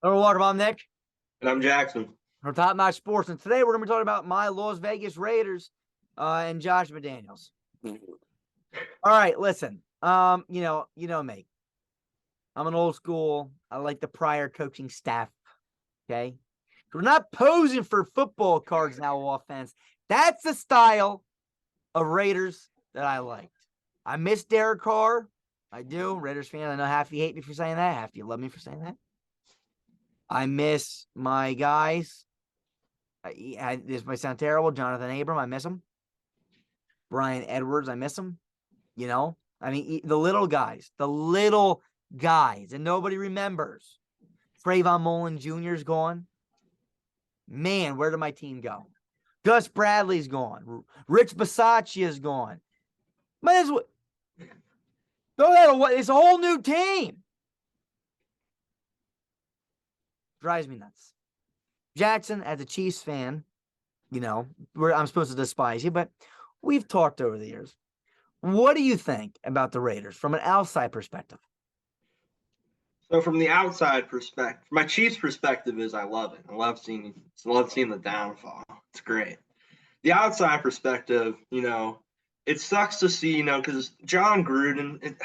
Hello, welcome. I'm Nick. And I'm Jackson. From Top Notch Sports, and today we're going to be talking about my Las Vegas Raiders and Josh McDaniels. All right, listen. You know me. I'm an old school. I like the prior coaching staff. Okay, we're not posing for football cards now. Offense. That's the style of Raiders that I liked. I miss Derek Carr. I do. Raiders fan. I know half you hate me for saying that. Half you love me for saying that. I miss my guys. This might sound terrible. Jonathan Abram, I miss him. Brian Edwards, I miss him. The little guys, and nobody remembers. Trayvon Mullen Jr. is gone. Man, where did my team go? Gus Bradley's gone. Rich Bisaccia is gone. It's a whole new team. Drives me nuts. Jackson, as a Chiefs fan, I'm supposed to despise you, but we've talked over the years. What do you think about the Raiders from an outside perspective? So from the outside perspective, my Chiefs perspective is I love it. I love seeing the downfall. It's great. The outside perspective, it sucks to see, because John Gruden,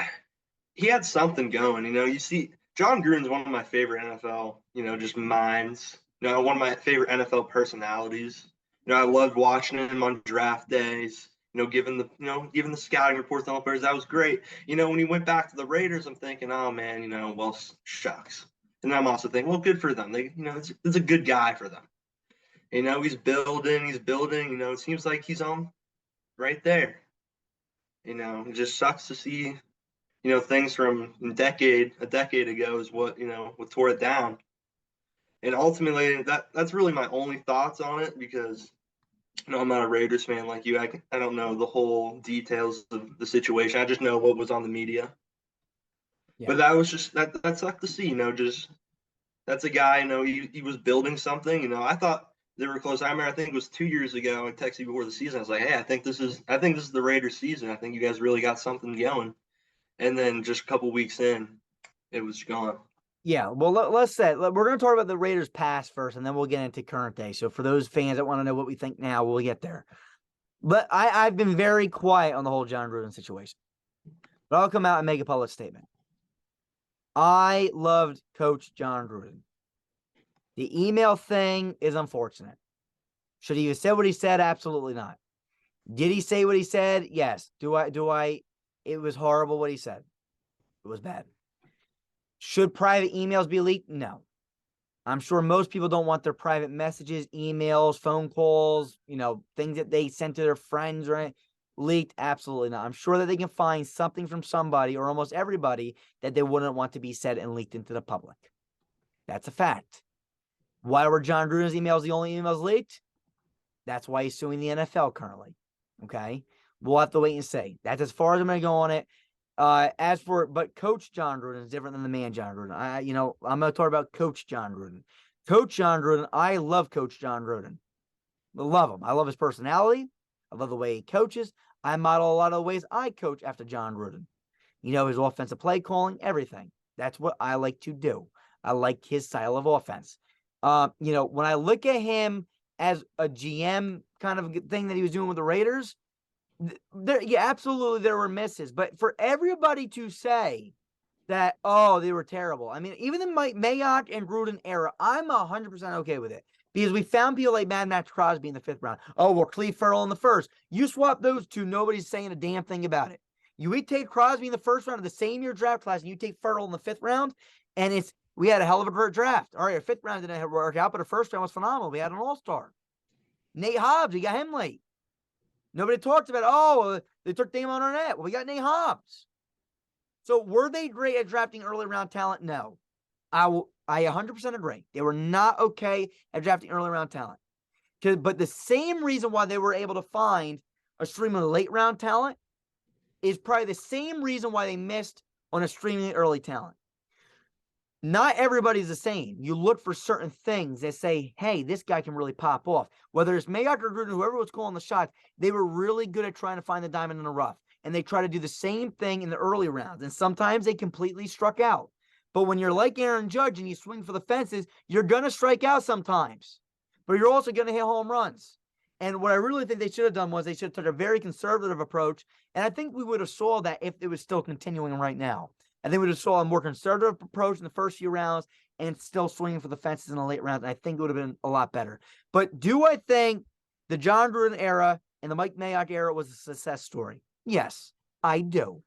he had something going. You see, John Gruden's one of my favorite NFL, just minds. One of my favorite NFL personalities. I loved watching him on draft days. Giving the scouting reports on the players. That was great. When he went back to the Raiders, I'm thinking, oh man, well, shucks. And I'm also thinking, well, good for them. They, it's a good guy for them. He's building. It seems like he's on right there. It just sucks to see, things from a decade ago is what tore it down. And ultimately, that's really my only thoughts on it because, I'm not a Raiders fan like you. I don't know the whole details of the situation. I just know what was on the media. Yeah. But that was just that sucked to see. Just that's a guy. He was building something. I thought they were close. I think it was 2 years ago. I texted you before the season. I was like, hey, I think this is the Raiders season. I think you guys really got something going. And then just a couple weeks in, it was gone. Yeah, well, let's say we're going to talk about the Raiders past first, and then we'll get into current day. So for those fans that want to know what we think now, we'll get there. But I've been very quiet on the whole John Gruden situation. But I'll come out and make a public statement. I loved Coach John Gruden. The email thing is unfortunate. Should he have said what he said? Absolutely not. Did he say what he said? Yes. Do I? It was horrible what he said. It was bad. Should private emails be leaked? No. I'm sure most people don't want their private messages, emails, phone calls, things that they sent to their friends or leaked. Absolutely not. I'm sure that they can find something from somebody or almost everybody that they wouldn't want to be said and leaked into the public. That's a fact. Why were John Gruden's emails the only emails leaked? That's why he's suing the NFL currently. Okay? We'll have to wait and see. That's as far as I'm going to go on it. But Coach John Gruden is different than the man John Gruden. I'm going to talk about Coach John Gruden. Coach John Gruden, I love Coach John Gruden. I love him. I love his personality. I love the way he coaches. I model a lot of the ways I coach after John Gruden. His offensive play calling, everything. That's what I like to do. I like his style of offense. When I look at him as a GM kind of thing that he was doing with the Raiders, absolutely there were misses. But for everybody to say that, they were terrible. Even in my Mayock and Gruden era, I'm 100% okay with it. Because we found people like Mad Max Crosby in the 5th round. Cleve Ferrell in the 1st. You swap those two, nobody's saying a damn thing about it. We take Crosby in the 1st round of the same year draft class, and you take Ferrell in the 5th round, and we had a hell of a great draft. All right, our 5th round didn't work out, but our 1st round was phenomenal. We had an all-star. Nate Hobbs, we got him late. Nobody talked about, they took Damon Arnett. Well, we got Nate Hobbs. So were they great at drafting early round talent? No. I 100% agree. They were not okay at drafting early round talent. But the same reason why they were able to find a stream of late round talent is probably the same reason why they missed on a stream of early talent. Not everybody's the same. You look for certain things that say, hey, this guy can really pop off. Whether it's Mayock or Gruden, whoever was calling the shots, they were really good at trying to find the diamond in the rough. And they try to do the same thing in the early rounds. And sometimes they completely struck out. But when you're like Aaron Judge and you swing for the fences, you're going to strike out sometimes, but you're also going to hit home runs. And what I really think they should have done was they should have took a very conservative approach. And I think we would have saw that if it was still continuing right now. I think we would have saw a more conservative approach in the first few rounds and still swinging for the fences in the late rounds. And I think it would have been a lot better. But do I think the John Gruden era and the Mike Mayock era was a success story? Yes, I do.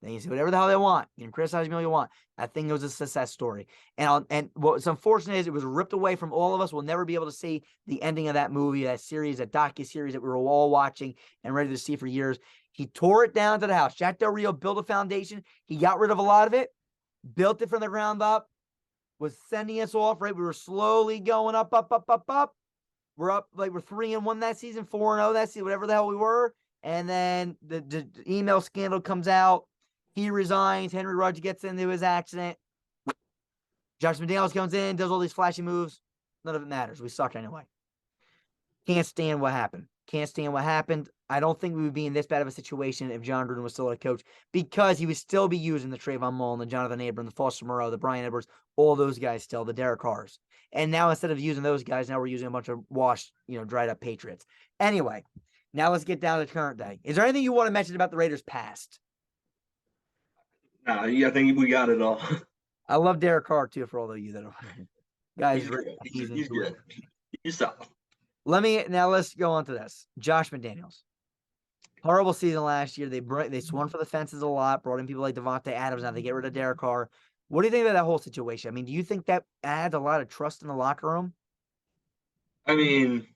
They can say whatever the hell they want. You can criticize me all you want. I think it was a success story. And what's unfortunate is it was ripped away from all of us. We'll never be able to see the ending of that movie, that series, that docu-series that we were all watching and ready to see for years. He tore it down to the house. Jack Del Rio built a foundation. He got rid of a lot of it, built it from the ground up, was sending us off, right? We were slowly going up. We're up, like we're 3-1 that season, 4-0 that season, whatever the hell we were. And then the email scandal comes out. He resigns. Henry Ruggs gets into his accident. Josh McDaniels comes in, does all these flashy moves. None of it matters. We suck anyway. Can't stand what happened. Can't stand what happened. I don't think we would be in this bad of a situation if John Gruden was still a coach, because he would still be using the Trayvon Mullen, the Jonathan Abram, the Foster Moreau, the Brian Edwards, all those guys still, the Derek Carrs. And now instead of using those guys, now we're using a bunch of washed, dried up Patriots. Anyway, now let's get down to current day. Is there anything you want to mention about the Raiders' past? Nah, I think we got it all. I love Derek Carr too, for all of you that are guys. He's good. He's solid. Let's go on to this. Josh McDaniels. Horrible season last year. They swung for the fences a lot, brought in people like Devontae Adams. Now they get rid of Derek Carr. What do you think about that whole situation? I mean, do you think that adds a lot of trust in the locker room? I mean,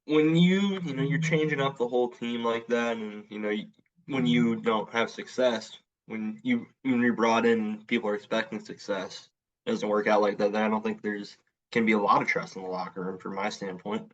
when you're changing up the whole team like that, and when you don't have success, when you're brought in, people are expecting success. It doesn't work out like that. Then I don't think can be a lot of trust in the locker room from my standpoint.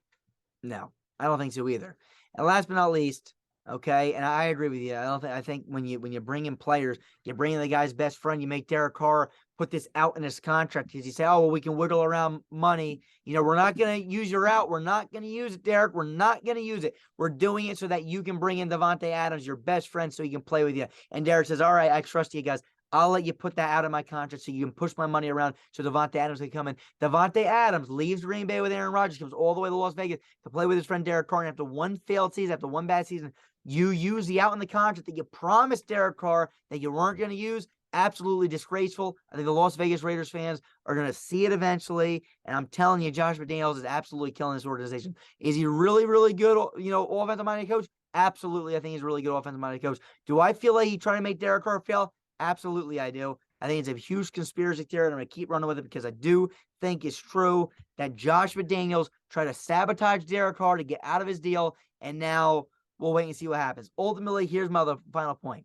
No, I don't think so either. And last but not least, okay, and I agree with you. I think when you bring in players, you bring in the guy's best friend, you make Derek Carr put this out in his contract because you say, oh, well, we can wiggle around money. We're not going to use your out. We're not going to use it, Derek. We're not going to use it. We're doing it so that you can bring in Devontae Adams, your best friend, so he can play with you. And Derek says, all right, I trust you guys. I'll let you put that out of my contract so you can push my money around so Devontae Adams can come in. Devontae Adams leaves Green Bay with Aaron Rodgers, comes all the way to Las Vegas to play with his friend Derek Carr. And after one failed season, after one bad season, you use the out in the contract that you promised Derek Carr that you weren't going to use. Absolutely disgraceful. I think the Las Vegas Raiders fans are going to see it eventually. And I'm telling you, Josh McDaniels is absolutely killing this organization. Is he really, really good, offensive-minded coach? Absolutely. I think he's a really good offensive-minded coach. Do I feel like he's trying to make Derek Carr fail? Absolutely, I do. I think it's a huge conspiracy theory, and I'm going to keep running with it because I do think it's true that Josh McDaniels tried to sabotage Derek Carr to get out of his deal, and now we'll wait and see what happens. Ultimately, here's my other final point.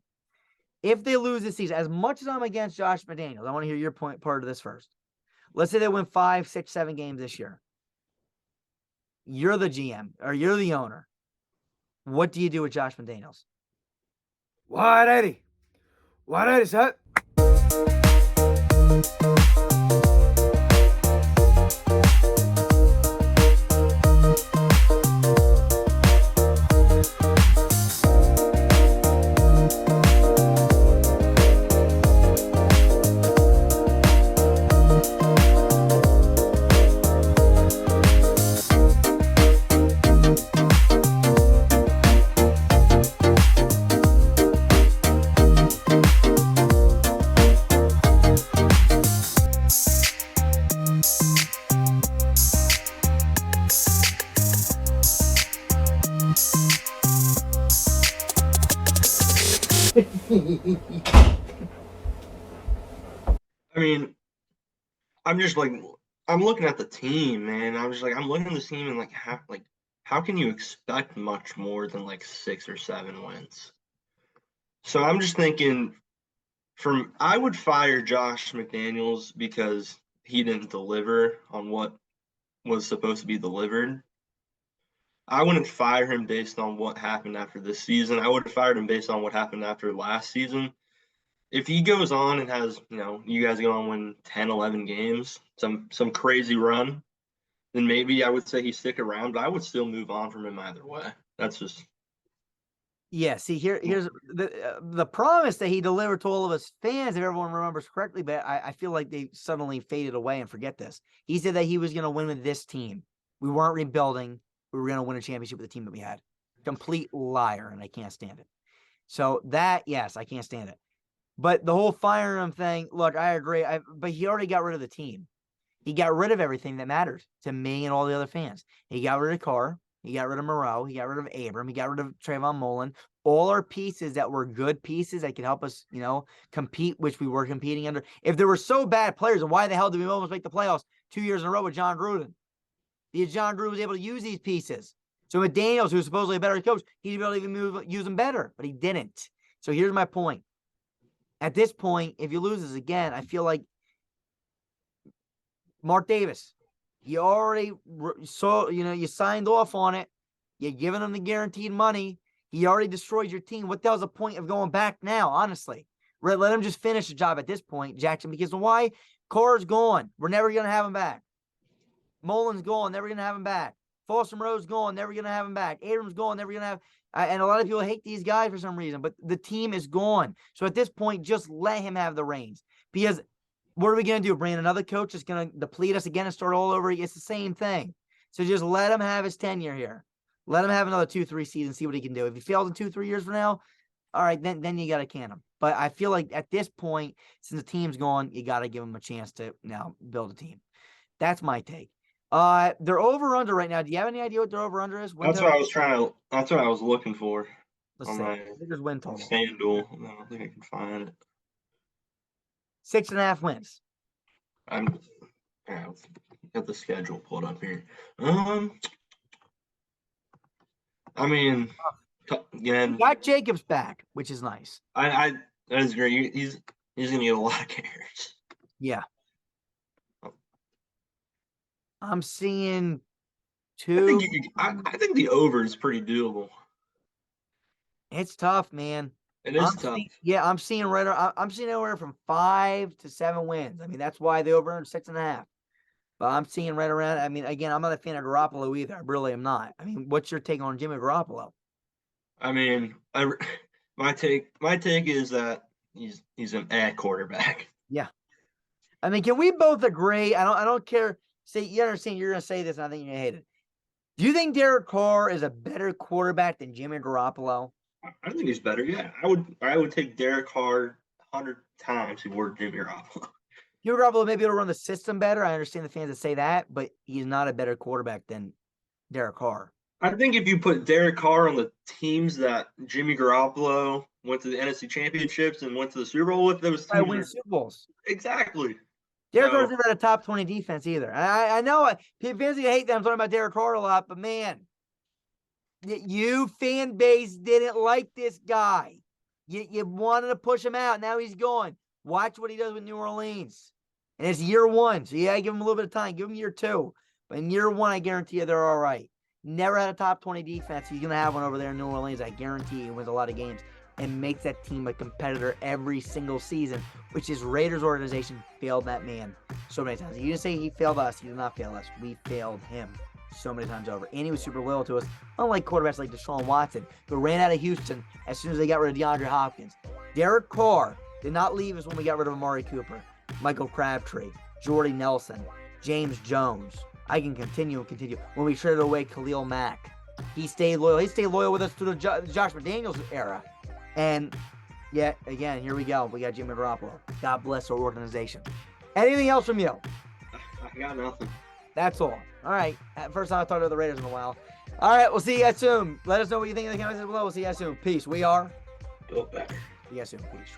If they lose this season, as much as I'm against Josh McDaniels, I want to hear your part of this first. Let's say they win 5, 6, 7 games this year. You're the GM, or you're the owner. What do you do with Josh McDaniels? 180. 180, set. I mean, I'm just like, I'm looking at the team, man. I'm looking at the team and how can you expect much more than 6 or 7 wins? So I'm just thinking, I would fire Josh McDaniels because he didn't deliver on what was supposed to be delivered. I wouldn't fire him based on what happened after this season. I would have fired him based on what happened after last season. If he goes on and has, you guys go on win 10, 11 games, some crazy run, then maybe I would say he stick around, but I would still move on from him either way. That's just Yeah, see here's the promise that he delivered to all of us fans, if everyone remembers correctly, but I feel like they suddenly faded away and forget this. He said that he was going to win with this team. We weren't rebuilding. We were going to win a championship with the team that we had. Complete liar, and I can't stand it. So that, yes, I can't stand it. But the whole firing him thing, look, I agree. But he already got rid of the team. He got rid of everything that matters to me and all the other fans. He got rid of Carr. He got rid of Moreau. He got rid of Abram. He got rid of Trayvon Mullen. All our pieces that were good pieces that could help us, compete, which we were competing under. If there were so bad players, then why the hell did we almost make the playoffs 2 years in a row with John Gruden? Because John Gruden was able to use these pieces. So McDaniels, who's supposedly a better coach, he'd be able to even use them better, but he didn't. So here's my point. At this point, if you lose this again, I feel like Mark Davis, you already you signed off on it. You're giving him the guaranteed money. He already destroyed your team. What the hell's the point of going back now, honestly? Let him just finish the job at this point, Jackson, because why? Carr's gone. We're never going to have him back. Mullen's gone. Never going to have him back. Foster Moreau's gone. Never going to have him back. Abrams gone. Never going to have. And a lot of people hate these guys for some reason, but the team is gone. So at this point, just let him have the reins. Because what are we going to do? Bring in another coach that's going to deplete us again and start all over? It's the same thing. So just let him have his tenure here. Let him have another 2-3 seasons, see what he can do. If he fails in 2-3 years from now, all right, then you got to can him. But I feel like at this point, since the team's gone, you got to give him a chance to now build a team. That's my take. They're over under right now. Do you have any idea what their over under is? That's what I was looking for. Let's on see. my I think there's win total. FanDuel. I don't think I can find it. 6.5 wins. I got the schedule pulled up here. I mean, again, Got Jacobs back, which is nice. that is great. He's gonna get a lot of carries. Yeah. I'm seeing 2. I think the over is pretty doable. It's tough, man. It is tough. I'm seeing I'm seeing anywhere from 5 to 7 wins. I mean, that's why the over 6.5. But I'm seeing right around. I mean, again, I'm not a fan of Garoppolo either. I really am not. I mean, what's your take on Jimmy Garoppolo? I mean, my take is that he's an ad quarterback. Yeah. I mean, can we both agree? I don't care. See, you understand you're gonna say this, and I think you're gonna hate it. Do you think Derek Carr is a better quarterback than Jimmy Garoppolo? I think he's better. Yeah, I would take Derek Carr 100 times before Jimmy Garoppolo. Jimmy Garoppolo may be able to run the system better. I understand the fans that say that, but he's not a better quarterback than Derek Carr. I think if you put Derek Carr on the teams that Jimmy Garoppolo went to the NFC Championships and went to the Super Bowl with, those I teams win Super Bowls. Exactly. Derek Carr's never had a top 20 defense either. I know fans hate that I'm talking about Derek Carr a lot, but man, you fan base didn't like this guy. You wanted to push him out. Now he's gone. Watch what he does with New Orleans. And it's year 1. So yeah, give him a little bit of time. Give him year 2. But in year 1, I guarantee you they're all right. Never had a top 20 defense. He's going to have one over there in New Orleans. I guarantee he wins a lot of games and makes that team a competitor every single season, which is Raiders organization failed that man so many times. You didn't say he failed us. He did not fail us. We failed him so many times over. And he was super loyal to us, unlike quarterbacks like Deshaun Watson, who ran out of Houston as soon as they got rid of DeAndre Hopkins. Derek Carr did not leave us when we got rid of Amari Cooper, Michael Crabtree, Jordy Nelson, James Jones. I can continue. When we traded away Khalil Mack, he stayed loyal. He stayed loyal with us through the Josh McDaniels era. And yet, again, here we go. We got Jimmy Garoppolo. God bless our organization. Anything else from you? I got nothing. That's all. All right. First time I talked to the Raiders in a while. All right. We'll see you guys soon. Let us know what you think in the comments below. We'll see you guys soon. Peace. We are Built Better. See you guys soon. Peace.